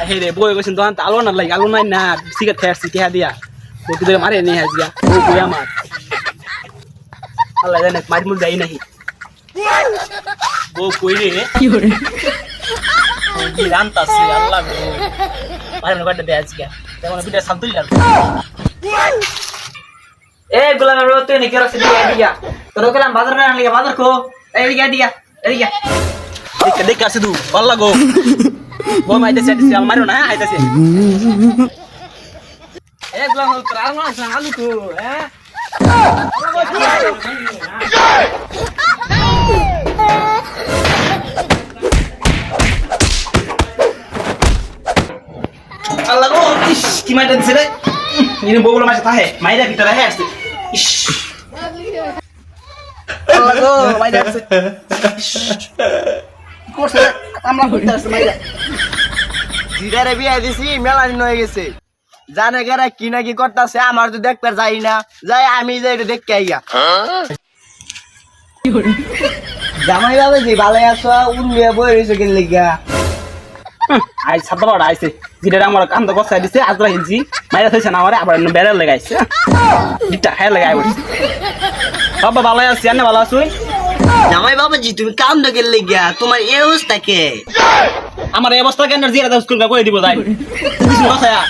হে রে বই গেছেন দোকান আলো না লাগে আলো নাই না সিগারেট খাইছি টিহা দিয়া বউকে ধরে মারে নিয়ে আসিয়া বউ কই আমার আল্লাহ জানে মার মুখ যাই নাহি বউ কই রে কি করে কি রান্তাছে আল্লাহ গো মারে না কাটে দেয়া আজকে তেমন বিটা শান্তই লাগবে এ গোলাম রে তুই নি কেরো সিদি দিয়া তোর কেলাম বাজার না লাগে বাজার কো এই দিয়া দেখ আসে তু ভাল লাগো বউ মাইতেছে মারো না আইতাছে এ গোলাম প্রাণ না আলু কো হ্যাঁ আল্লাহ গো ইস কি মাইটা দিছে রে ইনি বউগুলো মাসে থাকে মাইরা ভিতরে হে আসছে ইস আল্লাহ গো মাইরা আসছে কোর্স আমরা হইতে আসছে মাইরা জিগারে বিয়া দিছি মেলা দিন হয়ে গেছে জানে গেরা কি না কি করতেছে আমার তো দেখতে যাই না যাই আমি যাই এটা দেখতে আইয়া জামাই বাবা জি ভালো আছো উড়িয়ে বই রইছে কেন লাগিয়া আই ছাত্র আইছে যেটা আমার কান্দ গছাই দিছে আজরা হিলছি মাইরা থইছে না আমারে আবার বেড়া লাগাইছে দিটা খায় লাগাই বলছে বাবা ভালো আছি আনে ভালো আছুই জামাই বাবা জি তুমি কাম দে কেন লাগিয়া তোমার এই অবস্থা কে আমার এই অবস্থা কেন জিরা দাও স্কুল কই দিব যাই কিছু গছায়া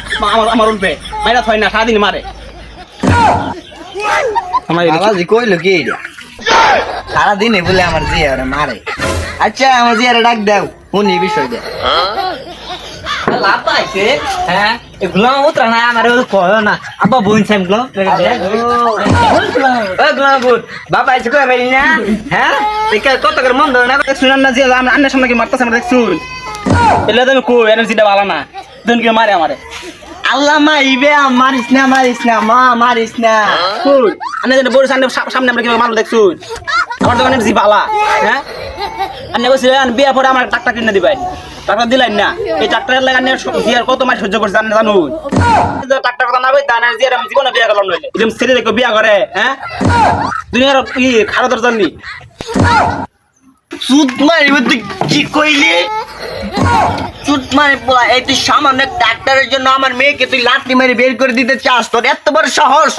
আমার উল্পে মাইরা থই না সারাদিন মারে আমার বাবা জি কইলো কি এটা সারা দিনে বলে আমার জি আর মারে আচ্ছা আমার জি আর ডাক দাও কোন এই বিষয় দে লাভ পাইছে হ্যাঁ এগুলো উতরা না আমার কয় না আব্বা বোন সাইম গুলো বাবা আইছে কই বাইলি না হ্যাঁ ঠিক কত করে মন ধরে না শুনান না যে আমি আন্নার সামনে কি মারতাছ আমরা দেখছুন এলে তুমি কো এনার্জিটা ভালো না দেন কি মারে আমারে আল্লাহ মাইবে মারিস না মা মারিস না কই আন্না যেন বড় সামনে আমরা কি মারলো দেখছুন আমার দোকানে জি বালা হ্যাঁ আন্না কইছিলেন বিয়া পরে আমার টাকা কিনে দিবেন টাকা দিলেন না এই টাকার লাগা আন্না জিয়ার কত মাস সহ্য করছে জানেন জানুন টাকা কথা না কই দানা জিয়ার আমি জীবনে বিয়া করলাম নইলে এরকম ছেলে দেখো বিয়া করে হ্যাঁ দুনিয়ার কি খারাপ জানি সুদ মারিব তুই কি কইলি সুদ মারি পোলা এই তুই সামান্য ডাক্তারের জন্য আমার মেয়েকে তুই লাঠি মেরে বের করে দিতে চাস তোর এত বড় সাহস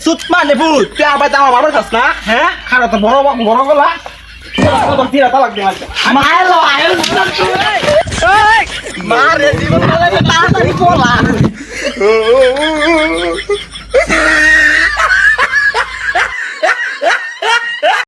সুত মানে ভূত তুই আবার আমার বাবার কাছ না হ্যাঁ খারাপ তো বড় গলা মারে জীবন তাড়াতাড়ি পোলা